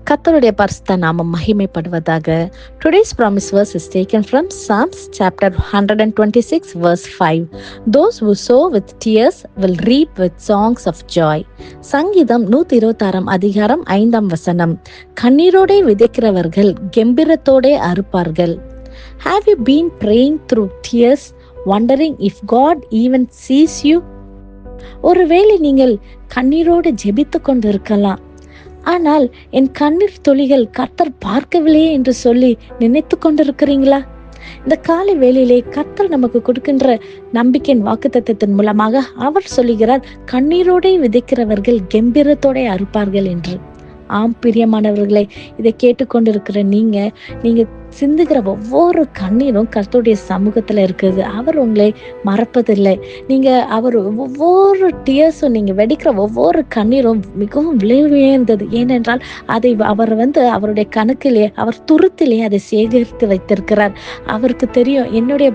கர்த்தருடைய பரிசுத்த நாமம் மகிமைப்படுவதாக. Today's promise verse is taken from Psalms chapter 126 verse 5. Those who sow with tears will reap with songs of joy. சங்கீதம் 126 அதிகாரம் 5 வசனம். கண்ணீரோடே விதைக்கிறவர்கள் கெம்பீரத்தோடே அறுப்பார்கள். Have you been praying through tears, wondering if God even sees you? ஒருவேளை நீங்கள் கண்ணீரோடு ஜெபித்து கொண்டு இருக்கலாம். ஆனால் என் கண்ணீர் துளிகள் கர்த்தர் பார்க்கவில்லையே என்று சொல்லி நினைத்து கொண்டிருக்கிறீங்களா? இந்த காலை வேளையிலே கர்த்தர் நமக்கு கொடுக்கின்ற நம்பிக்கையின் வாக்குத்தத்தத்தின் மூலமாக அவர் சொல்லுகிறார், கண்ணீரோடே விதைக்கிறவர்கள் கெம்பீரத்தோட அறுப்பார்கள் என்று. ஆம் பிரியமானவர்களே, இதை கேட்டுக்கொண்டிருக்கிற நீங்க சிந்துகிற ஒவ்வொரு கண்ணீரும் கர்த்தருடைய சமூகத்துல இருக்குது. அவர் உங்களை மறப்பதில்லை. நீங்க அவர் ஒவ்வொரு டியர்ஸும், நீங்க வெடிக்கிற ஒவ்வொரு கண்ணீரும் மிகவும் விலை உயர்ந்தது. ஏனென்றால் அதை அவர் அவருடைய கணக்கிலே, அவர் துருத்திலே அதை சேகரித்து வைத்திருக்கிறார். அவருக்கு தெரியும், என்னுடைய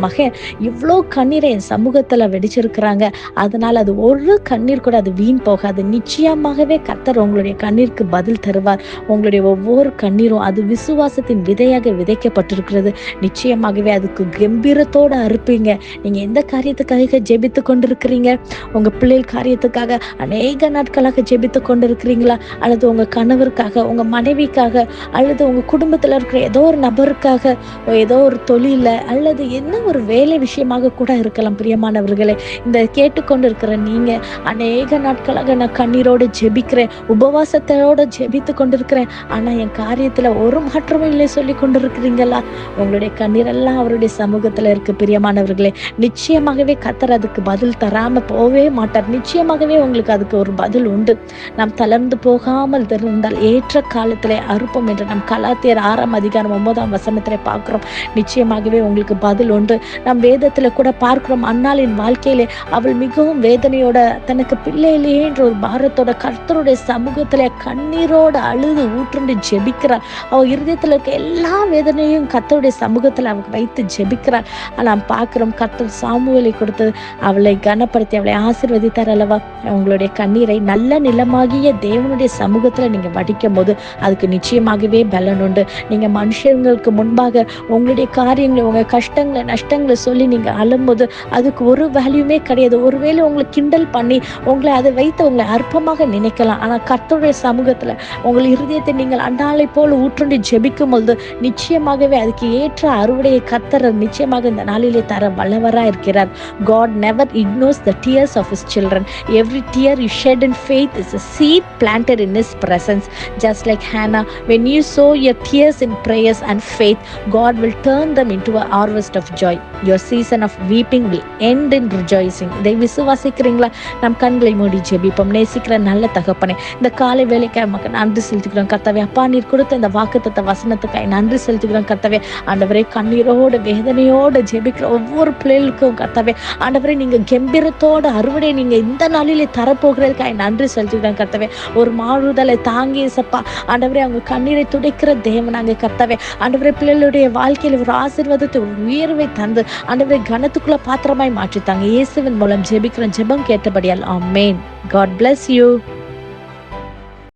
மகன் இவ்வளோ கண்ணீரை என் சமூகத்துல வெடிச்சிருக்கிறாங்க. அதனால அது ஒரு கண்ணீர் கூட அது வீண் போகாது. நிச்சயமாகவே கர்த்தர் உங்களுடைய கண்ணீருக்கு பதில் தருவார். உங்களுடைய ஒவ்வொரு கண்ணீரும் அது விசுவாசத்தின் விதையாக விதைக்கப்பட்டிருக்கிறது. நிச்சயமாகவே அதுக்கு கம்பீரத்தோடு அறுப்பீங்க. நீங்க எந்த காரியத்துக்காக ஜெபித்து கொண்டிருக்கிறீங்க? உங்க பிள்ளைகள் காரியத்துக்காக அநேக நாட்களாக ஜெபித்து கொண்டிருக்கிறீங்களா? அல்லது உங்க கணவருக்காக, உங்க மனைவிக்காக, அல்லது உங்க குடும்பத்துல இருக்கிற ஏதோ ஒரு நபருக்காக, ஏதோ ஒரு தொழில, அல்லது என்ன ஒரு வேலை விஷயமாக கூட இருக்கலாம். பிரியமானவர்களே, இந்த கேட்டுக்கொண்டிருக்கிற நீங்க அநேக நாட்களாக நான் கண்ணீரோடு ஜெபிக்கிறேன், உபவாசத்தோட ஜெபித்து கொண்டிருக்கிறேன், ஆனா என் காரியத்துல ஒரு மாற்றமும் இல்லை சொல்லி கொண்டிருக்கிறீங்களா? உங்களுடைய கண்ணீரெல்லாம் அவருடைய சமூகத்துல இருக்கு. பிரியமானவர்களே, நிச்சயமாகவே கர்த்தர் அதுக்கு பதில் தராம போவே மாட்டார். நிச்சயமாகவே உங்களுக்கு அதுக்கு ஒரு பதில் உண்டு. நாம் தளர்ந்து போகாமல் இருந்தால் ஏற்ற காலத்திலே அறுப்போம் என்று நம் கலாத்தியர் 6 அதிகாரம் 9 வசனத்திலே பார்க்கிறோம். நிச்சயமாகவே உங்களுக்கு பதில் உண்டு. நம் வேதத்துல கூட பார்க்கிறோம், அன்னாளின் வாழ்க்கையிலே அவள் மிகவும் வேதனையோட, தனக்கு பிள்ளை இல்லையே என்ற ஒரு பாரத்தோட கர்த்தருடைய சமூகத்திலே கண்ணீரோட அழுது ஊற்றுண்டு ஜெபிக்கிறார். அவள் இருதயத்துல இருக்க எல்லா வேதனையும் கர்த்தருடைய சமூகத்துல அவள் வைத்து ஜெபிக்கிறார். நாம் பார்க்கிறோம், கர்த்தர் சாமுவேலை கொடுத்து அவளை கனப்படுத்தி அவளை ஆசீர்வதித்தார் அல்லவா? உங்களுடைய கண்ணீரை நல்ல நிலமாகிய தேவனுடைய சமூகத்துல நீங்க வடிக்கும் போது அதுக்கு நிச்சயமாகவே பலன் உண்டு. நீங்க மனுஷங்களுக்கு முன்பாக உங்களுடைய காரியங்களை, உங்க கஷ்டங்களை, நஷ்டங்களை சொல்லி நீங்க அழும்போது அதுக்கு ஒரு வேல்யூமே கிடையாது. ஒருவேளை உங்களை கிண்டல் பண்ணி உங்களை அதை வைத்து உங்களை அற்பமாக நினைக்கலாம். ஆனா கர்த்தருடைய சமூகத்துல உங்கள் இருதயத்தை நீங்கள் அண்டாளை போல ஊற்றுண்டு ஜெபிக்கும் பொழுது நிச்சயமாகவே அதுக்கு ஏற்ற அறுவடையை கர்த்தர் நிச்சயமாக இந்த நாளிலே தர வல்லவரா இருக்கிறார். God never ignores the tears of his children. Every tear you shed in faith is a seed planted in his presence. Just like Hannah, when you sow your tears in prayers and faith, God will turn them into a harvest of joy. Your season of weeping will end in rejoicing. இதை விசுவாசிக்கிறீங்களா? நம் கண்களை மூடி ஜெபிப்போம். நேசிக்கிற நல்ல தகப்பனே, இந்த காலை வேளைக்காக நமக்கு நன்றி செலுத்துகிறோம் கர்த்தாவே. அப்பா, நீர் கொடுத்த இந்த வாக்குத்தத்த வசனத்துக்காக நன்றி செலுத்துகிறோம் கர்த்தாவே. ஆண்டவரே, கண்ணீரோடு வேதனையோடு ஜெபிக்கிற ஒவ்வொரு பிள்ளைகளுக்கும் கர்த்தாவே, ஆண்டவரே, நீங்க கம்பீரத்தோட அறுவடை நீங்க இந்த நாளிலே தரப்போகிறதுக்காக நன்றி செலுத்துகிறோம் கர்த்தாவே. ஒரு மாறுதலை தாங்கி சப்பா, ஆண்டவரே, அவங்க கண்ணீரை துடைக்கிற தேவனாங்க கர்த்தாவே. ஆண்டவரே, பிள்ளைகளுடைய வாழ்க்கையில் ஒரு ஆசீர்வாதத்தை, ஒரு உயர்வை தந்து ஆண்டவரே கனத்துக்குள்ள பாத்திரமாய் மாற்றித்தாங்க. இயேசுவின் மூலம் ஜெபிக்கிறோம். ஜெபம் கேட்டபடியால் ஆமென். God bless you.